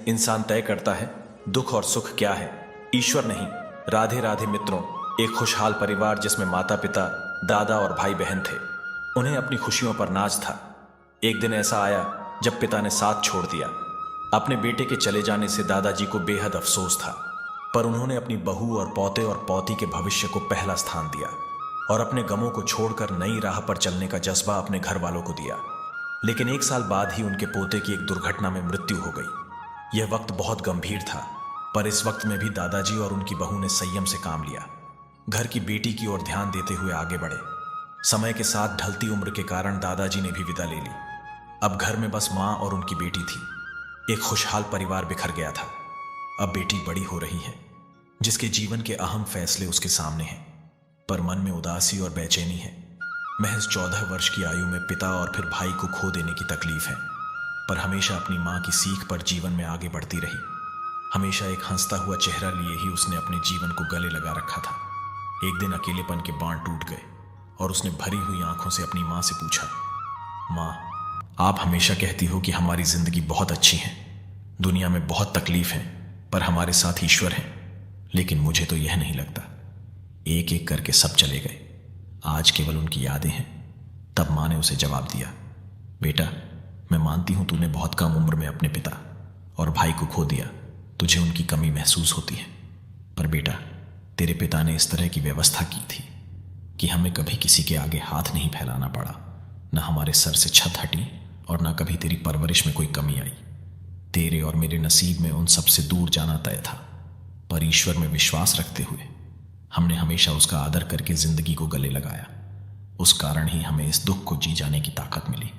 इंसान तय करता है दुख और सुख क्या है, ईश्वर नहीं। राधे राधे मित्रों, एक खुशहाल परिवार जिसमें माता पिता, दादा और भाई बहन थे। उन्हें अपनी खुशियों पर नाज था। एक दिन ऐसा आया जब पिता ने साथ छोड़ दिया। अपने बेटे के चले जाने से दादाजी को बेहद अफसोस था, पर उन्होंने अपनी बहू और पोते और पोती के भविष्य को पहला स्थान दिया और अपने गमों को छोड़कर नई राह पर चलने का जज्बा अपने घर वालों को दिया। लेकिन 1 साल बाद ही उनके पोते की एक दुर्घटना में मृत्यु हो गई। यह वक्त बहुत गंभीर था, पर इस वक्त में भी दादाजी और उनकी बहू ने संयम से काम लिया। घर की बेटी की ओर ध्यान देते हुए आगे बढ़े। समय के साथ ढलती उम्र के कारण दादाजी ने भी विदा ले ली। अब घर में बस माँ और उनकी बेटी थी। एक खुशहाल परिवार बिखर गया था। अब बेटी बड़ी हो रही है, जिसके जीवन के अहम फैसले उसके सामने हैं, पर मन में उदासी और बेचैनी है। महज 14 वर्ष की आयु में पिता और फिर भाई को खो देने की तकलीफ है, पर हमेशा अपनी माँ की सीख पर जीवन में आगे बढ़ती रही। हमेशा एक हंसता हुआ चेहरा लिए ही उसने अपने जीवन को गले लगा रखा था। एक दिन अकेलेपन के बांध टूट गए और उसने भरी हुई आंखों से अपनी माँ से पूछा, माँ, आप हमेशा कहती हो कि हमारी जिंदगी बहुत अच्छी है, दुनिया में बहुत तकलीफ है, पर हमारे साथ ईश्वर है। लेकिन मुझे तो यह नहीं लगता। एक एक करके सब चले गए, आज केवल उनकी यादें हैं। तब माँ ने उसे जवाब दिया, बेटा, मैं मानती हूं तूने बहुत कम उम्र में अपने पिता और भाई को खो दिया, तुझे उनकी कमी महसूस होती है। पर बेटा, तेरे पिता ने इस तरह की व्यवस्था की थी कि हमें कभी किसी के आगे हाथ नहीं फैलाना पड़ा, न हमारे सर से छत हटी और न कभी तेरी परवरिश में कोई कमी आई। तेरे और मेरे नसीब में उन सबसे दूर जाना तय था, पर ईश्वर में विश्वास रखते हुए हमने हमेशा उसका आदर करके जिंदगी को गले लगाया। उस कारण ही हमें इस दुख को जी जाने की ताकत मिली।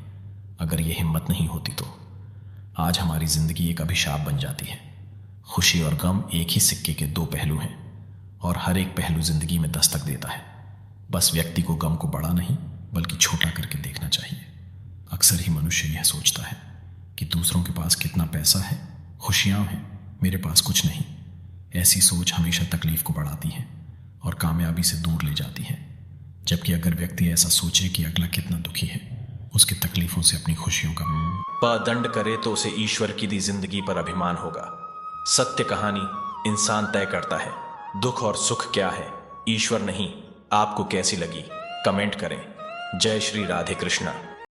अगर यह हिम्मत नहीं होती तो आज हमारी जिंदगी एक अभिशाप बन जाती है। खुशी और गम एक ही सिक्के के 2 पहलू हैं और हर एक पहलू जिंदगी में दस्तक देता है। बस व्यक्ति को गम को बड़ा नहीं बल्कि छोटा करके देखना चाहिए। अक्सर ही मनुष्य यह सोचता है कि दूसरों के पास कितना पैसा है, खुशियां हैं, मेरे पास कुछ नहीं। ऐसी सोच हमेशा तकलीफ को बढ़ाती है और कामयाबी से दूर ले जाती है। जबकि अगर व्यक्ति ऐसा सोचे कि अगला कितना दुखी है, उसकी तकलीफों से अपनी खुशियों का दंड करे तो उसे ईश्वर की दी जिंदगी पर अभिमान होगा। सत्य कहानी इंसान तय करता है दुख और सुख क्या है, ईश्वर नहीं। आपको कैसी लगी कमेंट करें। जय श्री राधे कृष्णा।